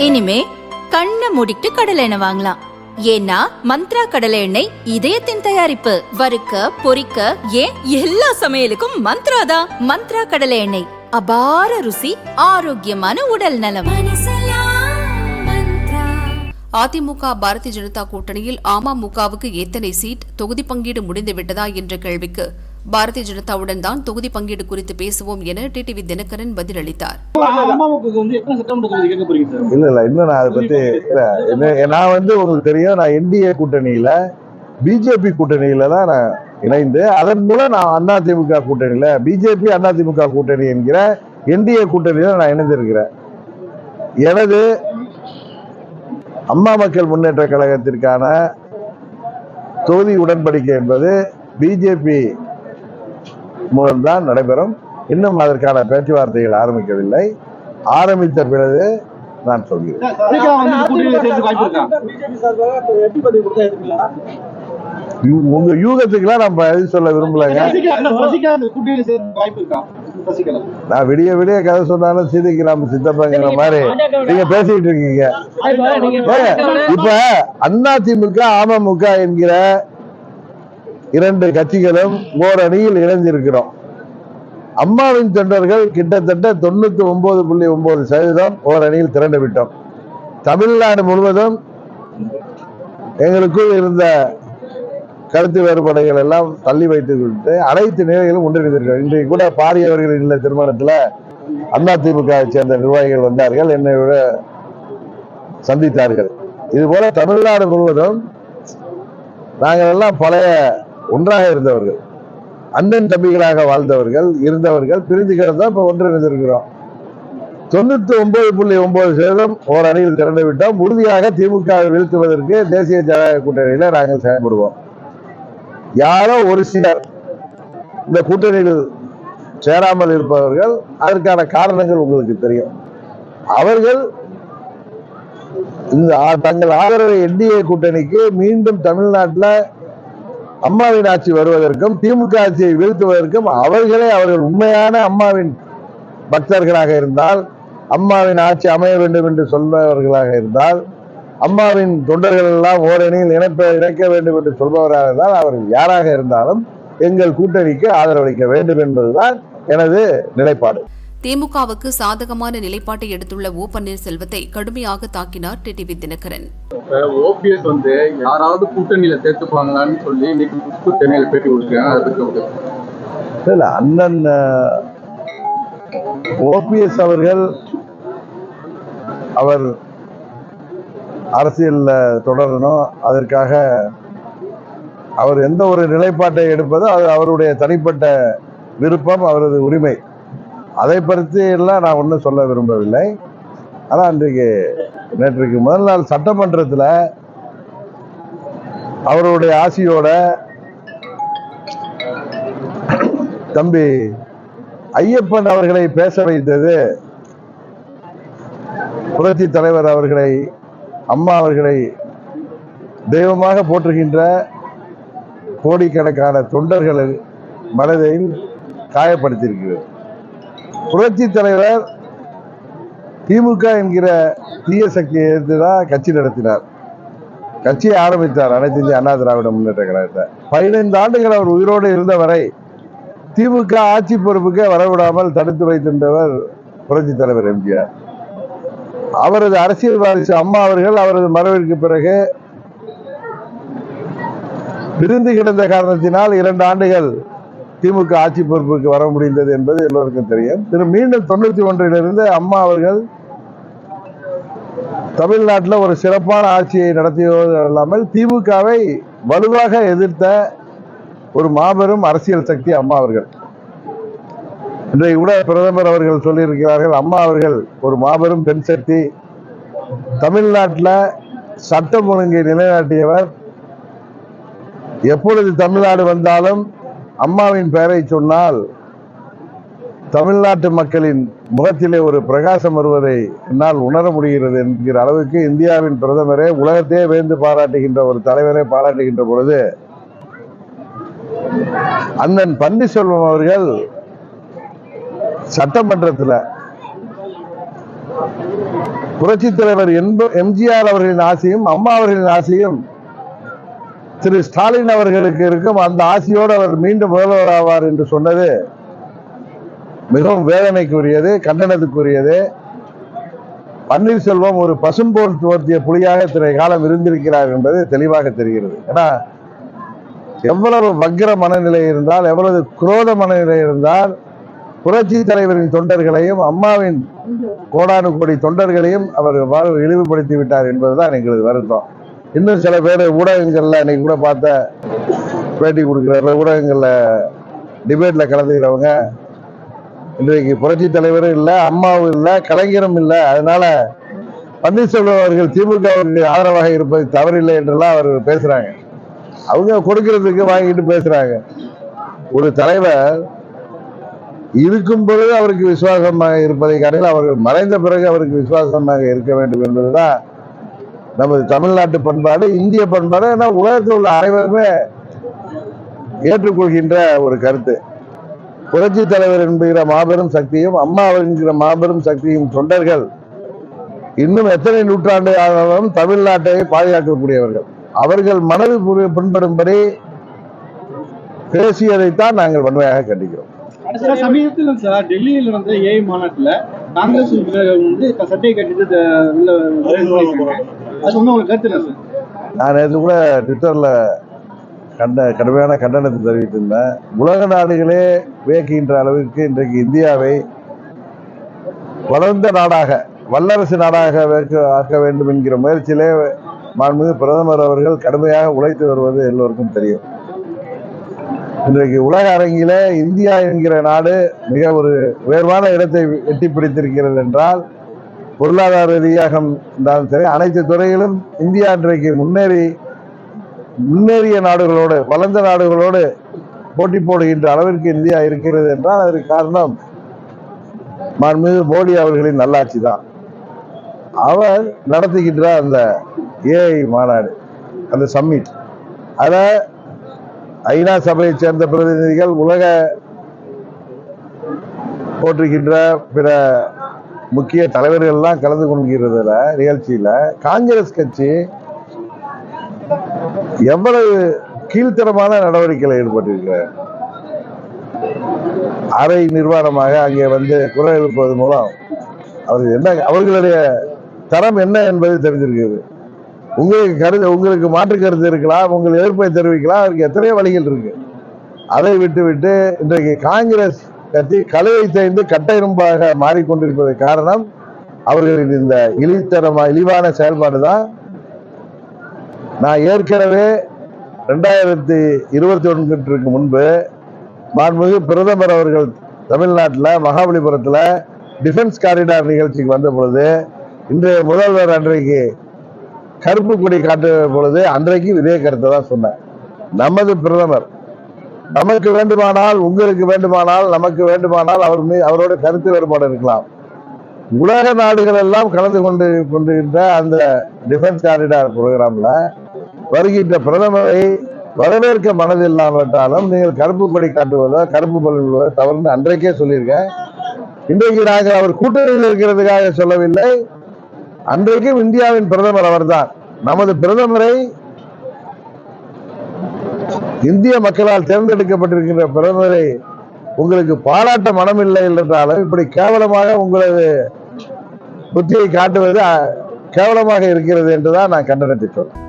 இனிமே கண்ணை மூடிட்டு கடலை எண்ணெய் வாங்கலாம். ஏன்னா மந்த்ரா கடலை எண்ணெய் இதயத்தின் தயாரிப்பு. வறுக்க பொரிக்க ஏன் எல்லா சமையலுக்கும் மந்த்ரா தான். மந்த்ரா கடலை எண்ணெய், அபார ருசி, ஆரோக்கியமான உடல் நலம். அதிமுக பாரதிய ஜனதா கூட்டணியில் அமமுகவுக்கு எத்தனை சீட், தொகுதி பங்கீடு முடிந்துவிட்டதா என்ற கேள்விக்கு பாரதிய ஜனதாவுடன் தான் தொகுதி பங்கீடு குறித்து பேசுவோம் என டிடிவி தினகரன் பதிலளித்தார். உங்களுக்கு தெரியும், நான் என்டிஏ கூட்டணியில பிஜேபி கூட்டணியில தான் நான் இணைந்து, அதன் மூலம் நான் அதிமுக கூட்டணியில பிஜேபி அதிமுக கூட்டணி என்கிற என்டிஏ கூட்டணியில நான் இணைந்திருக்கிறேன். எனது அம்மா மக்கள் முன்னேற்ற கழகத்திற்கான தொகுதி உடன்படிக்கை என்பது பிஜேபி மூலம்தான் நடைபெறும். இன்னும் அதற்கான பேச்சுவார்த்தைகள் ஆரம்பிக்கவில்லை. ஆரம்பித்த பிறகு நான் சொல்கிறேன். உங்க யூகத்துக்குலாம் நான் பதில் சொல்ல விரும்பலங்க. நான் விடிய விடிய கதை சொன்னாலும் சீதைக்கு நாம சித்தப்பாங்கிற மாதிரி நீங்க பேசிட்டு இருக்கீங்க. இப்ப அதிமுக அமமுக என்கிற இரண்டு கட்சிகளும் ஓரணியில் இணைந்திருக்கிறோம். அம்மாவின் தொண்டர்கள் கிட்டத்தட்ட 99.9% ஓரணியில் திரண்டு விட்டோம். தமிழ்நாடு முழுவதும் எங்களுக்குள் இருந்த கருத்து வேறுபாடுகள் எல்லாம் தள்ளி வைத்து விட்டு அனைத்து நிலைகளும் ஒன்றிணைந்திருக்கிறோம். இன்றைக்கு கூட பாரியவர்கள் இல்ல திருமணத்துல அதிமுக சேர்ந்த நிர்வாகிகள் வந்தார்கள், என்னை விட சந்தித்தார்கள். இது போல தமிழ்நாடு முழுவதும் நாங்கள் எல்லாம் பழைய ஒன்றாக இருந்தவர்கள், அண்ணன் தம்பிகளாக வாழ்ந்தவர்கள் இருந்தவர்கள், பிரிந்து கிடந்தா இப்ப ஒன்றிணைந்திருக்கிறோம். 99.9% ஓரணியில் திரண்டு விட்டோம். உறுதியாக திமுக வீழ்த்துவதற்கு தேசிய ஜனநாயக கூட்டணியில நாங்கள் செயல்படுவோம். யாரோ ஒரு சிலர் இந்த கூட்டணியில் சேராமல் இருப்பவர்கள், அதற்கான காரணங்கள் உங்களுக்கு தெரியும். அவர்கள் இந்த தங்கள் ஆதரவை என்டிஏ கூட்டணிக்கு மீண்டும் தமிழ்நாட்டில் அம்மாவின் ஆட்சி வருவதற்கும் திமுக ஆட்சியை வீழ்த்துவதற்கும் அவர்கள் உண்மையான அம்மாவின் பக்தர்களாக இருந்தால், அம்மாவின் ஆட்சி அமைய வேண்டும் என்று சொல்பவர்களாக இருந்தால், அம்மாவின் தொண்டர்கள் எல்லாம் ஓரணியில் இணைக்க வேண்டும் என்று சொல்பவராக இருந்தால், அவர்கள் யாராக இருந்தாலும் எங்கள் கூட்டணிக்கு ஆதரவளிக்க வேண்டும் என்பதுதான் எனது நிலைப்பாடு. திமுகவுக்கு சாதகமான நிலைப்பாட்டை எடுத்துள்ள ஓ பன்னீர்செல்வத்தை கடுமையாக தாக்கினார் டிடிவி தினகரன். ஓபிஎஸ் யாராவது கூட்டணியில சேர்த்துப்பாங்களான்னு சொல்லி இன்னைக்கு சென்னையில பேட்டி கொடுக்கிறேன். அண்ணன் ஓபிஎஸ் அவர்கள் அவர் அரசியல்ல தொடரணும், அதற்காக அவர் எந்த ஒரு நிலைப்பாட்டை எடுப்பதோ அது அவருடைய தனிப்பட்ட விருப்பம், அவரது உரிமை. அதை பற்றி எல்லாம் நான் ஒன்றும் சொல்ல விரும்பவில்லை. ஆனால் நேற்றுக்கு முதல் நாள் சட்டமன்றத்தில் அவருடைய ஆசியோட தம்பி ஐயப்பன் அவர்களை பேச வைத்தது, புரட்சி தலைவர் அவர்களை, அம்மா அவர்களை தெய்வமாக போற்றுகின்ற கோடிக்கணக்கான தொண்டர்கள் மனதை காயப்படுத்தியிருக்கிறது. புரட்சி தலைவர் திமுக என்கிற தீய சக்தியை எதிர்த்துதான் கட்சி நடத்தினார், கட்சியை ஆரம்பித்தார், அனைத்து இந்திய அண்ணா திராவிட முன்னேற்ற கழகத்தை. 15 ஆண்டுகள் அவர் உயிரோடு இருந்த வரை திமுக ஆட்சி பொறுப்புக்கு வரவிடாமல் தடுத்து வைத்திருந்தவர் புரட்சி தலைவர் எம்ஜிஆர். அவரது அரசியல் வாரிசு அம்மா அவர்கள் அவரது மறைவிற்கு பிறகு பிரிந்து கிடந்த காரணத்தினால் 2 ஆண்டுகள் திமுக ஆட்சி பொறுப்புக்கு வர முடிந்தது என்பது எல்லோருக்கும் தெரியும். மீண்டும் 91 அம்மா அவர்கள் தமிழ்நாட்டில் ஒரு சிறப்பான ஆட்சியை நடத்தியது அல்லாமல் திமுகவை வலுவாக எதிர்த்த ஒரு மாபெரும் அரசியல் சக்தி அம்மா அவர்கள். இன்றைக்கு கூட பிரதமர் அவர்கள் சொல்லியிருக்கிறார்கள், அம்மா அவர்கள் ஒரு மாபெரும் பெண் சக்தி, தமிழ்நாட்டில் சட்டம் ஒழுங்கை நிலைநாட்டியவர். எப்பொழுது தமிழ்நாடு வந்தாலும் அம்மாவின் பெயரை சொன்னால் தமிழ்நாட்டு மக்களின் முகத்திலே ஒரு பிரகாசம் வருவதை என்னால் உணர முடிகிறது என்கிற அளவுக்கு இந்தியாவின் பிரதமரே, உலகத்தையே வேந்து பாராட்டுகின்ற ஒரு தலைவரை பாராட்டுகின்ற பொழுது அண்ணன் பன்னீர்செல்வம் அவர்கள் சட்டமன்றத்தில் புரட்சி தலைவர் எம்ஜிஆர் அவர்களின் ஆசையும் அம்மா அவர்களின் ஆசையும் திரு ஸ்டாலின் அவர்களுக்கு இருக்கும். அந்த ஆசையோடு அவர் மீண்டும் முதல்வர் ஆவார் என்று சொன்னது மிகவும் வேதனைக்குரியது, கண்டனத்துக்குரியது. பன்னீர்செல்வம் ஒரு பசும்போல் துவர்த்திய புலியாக இத்தனை காலம் இருந்திருக்கிறார் என்பது தெளிவாக தெரிகிறது. ஏன்னா எவ்வளவு வக்கிர மனநிலை இருந்தால், எவ்வளவு குரோத மனநிலை இருந்தால் புரட்சி தலைவரின் தொண்டர்களையும் அம்மாவின் கோடானு கோடி தொண்டர்களையும் அவர் இழிவுபடுத்தி விட்டார் என்பதுதான் எங்களது வருத்தம். இன்னும் சில பேர் ஊடகங்கள்ல இன்னைக்கு கூட பார்த்த பேட்டி கொடுக்கிற ஊடகங்கள்ல டிபேட்ல கலந்துக்கிறவங்க இன்றைக்கு புரட்சி தலைவரும் இல்லை, அம்மாவும் இல்லை, கலைஞரும் இல்லை, அதனால பன்னீர்செல்வம் அவர்கள் திமுகவுக்கு ஆதரவாக இருப்பது தவறில்லை என்றெல்லாம் அவர் பேசுறாங்க. அவங்க கொடுக்கறதுக்கு வாங்கிட்டு பேசுறாங்க. ஒரு தலைவர் இருக்கும் பொழுது அவருக்கு விசுவாசமாக இருப்பதை காட்டில் அவர்கள் மறைந்த பிறகு அவருக்கு விசுவாசமாக இருக்க வேண்டும் என்பதுதான் நமது தமிழ்நாட்டு பண்பாடு, இந்திய பண்பாடு. ஏன்னா உலகத்தில் உள்ள அனைவருமே ஏற்றுக்கொள்கின்ற ஒரு கருத்து. புரட்சி தலைவர் என்கிற மாபெரும் சக்தியும் அம்மா என்கிற மாபெரும் சக்தியும் தொண்டர்கள் இன்னும் எத்தனை நூற்றாண்டு ஆனாலும் தமிழ்நாட்டை பாதுகாக்கக்கூடியவர்கள். அவர்கள் மனது புண்படும்படி பேசியதைத்தான் நாங்கள் வன்மையாக கண்டிக்கிறோம். சமீபத்தில் சார் டெல்லியில் வந்து ஏஐ மாநாட்டில் காங்கிரஸ் வந்து சட்டையை கட்டிட்டு நான் நேற்று கூட ட்விட்டர்ல கடுமையான கண்டனத்தை தெரிவித்திருந்தேன். உலக நாடுகளே வியக்கின்ற அளவிற்கு இன்றைக்கு இந்தியாவை வளர்ந்த நாடாக, வல்லரசு நாடாக ஆக்க வேண்டும் என்கிற முயற்சியிலே மாண்புமிகு பிரதமர் அவர்கள் கடுமையாக உழைத்து வருவது எல்லோருக்கும் தெரியும். இன்றைக்கு உலக அரங்கிலே இந்தியா என்கிற நாடு மிக ஒரு உயர்வான இடத்தை எட்டி பிடித்திருக்கிறது என்றால், பொருளாதார ரீதியாக இருந்தாலும் சரி, அனைத்து துறையிலும் இந்தியா இன்றைக்கு முன்னேறிய நாடுகளோடு, வளர்ந்த நாடுகளோடு போட்டி போடுகின்ற அளவிற்கு இந்தியா இருக்கிறது என்றால் அதற்கு காரணம் மாண்புமிகு மோடி அவர்களின் நல்லாட்சி தான். அவர் நடத்துகின்ற அந்த ஏஐ மாநாடு, அந்த சம்மிட், அத ஐநா சபையை சேர்ந்த பிரதிநிதிகள், உலக போற்றுகின்ற பிற முக்கிய தலைவர்கள் எல்லாம் கலந்து கொள்கிறதுல நிகழ்ச்சியில காங்கிரஸ் கட்சி எவ்வளவு கீழ்த்தரமான நடவடிக்கையில் ஈடுபட்டிருக்கிறார். அரை நிர்வாணமாக அங்கே வந்து குரல் எழுப்புவது மூலம் அவர்களுடைய தரம் என்ன என்பது தெரிஞ்சிருக்கிறது. உங்களுக்கு மாற்று கருத்து இருக்கலாம், உங்கள் எதிர்ப்பை தெரிவிக்கலாம், அதற்கு எத்தனையோ வழிகள் இருக்கு. அதை விட்டு இன்றைக்கு காங்கிரஸ் கட்சி கழுவை தேய்ந்து கட்டைரும்பாக மாறிக்கொண்டிருப்பதற்கு காரணம் அவர்களின் இந்த இழிவான செயல்பாடு தான். நான் ஏற்கனவே 2021 முன்பு மாண்புமிகு பிரதமர் அவர்கள் தமிழ்நாட்டில் மகாபலிபுரத்தில் டிஃபென்ஸ் காரிடார் நிகழ்ச்சிக்கு வந்த பொழுது, இன்றைய முதல்வர் அன்றைக்கு கருப்பு கொடி காட்டுற பொழுது அன்றைக்கு இதே கருத்தை தான் சொன்னேன். நமது பிரதமர் நமக்கு வேண்டுமானால், உங்களுக்கு வேண்டுமானால், நமக்கு வேண்டுமானால் அவரோட கருத்து வேறுபாடு இருக்கலாம். உலக நாடுகள் எல்லாம் கலந்து கொண்டிருக்கின்ற அந்த டிஃபென்ஸ் காரிடார் புரோகிராம்ல வருகின்ற பிரதமரை வரவேற்க மனதில்லாமட்டாலும் நீங்கள் கருப்பு கொடி காட்டுவதோ கருப்பு பலன் தவறுன்னு அன்றைக்கே சொல்லியிருக்கேன். இன்றைக்கு நாங்கள் அவர் கூட்டணியில் இருக்கிறதுக்காக சொல்லவில்லை. அன்றைக்கும் இந்தியாவின் பிரதமர் அவர்தான். நமது பிரதமரை, இந்திய மக்களால் தேர்ந்தெடுக்கப்பட்டிருக்கின்ற பிரதமரை உங்களுக்கு பாராட்ட மனமில்லை என்றாலும் இப்படி கேவலமாக உங்களது புத்தியை காட்டுவது கேவலமாக இருக்கிறது என்றுதான் நான் கண்டனத்தை சொன்னேன்.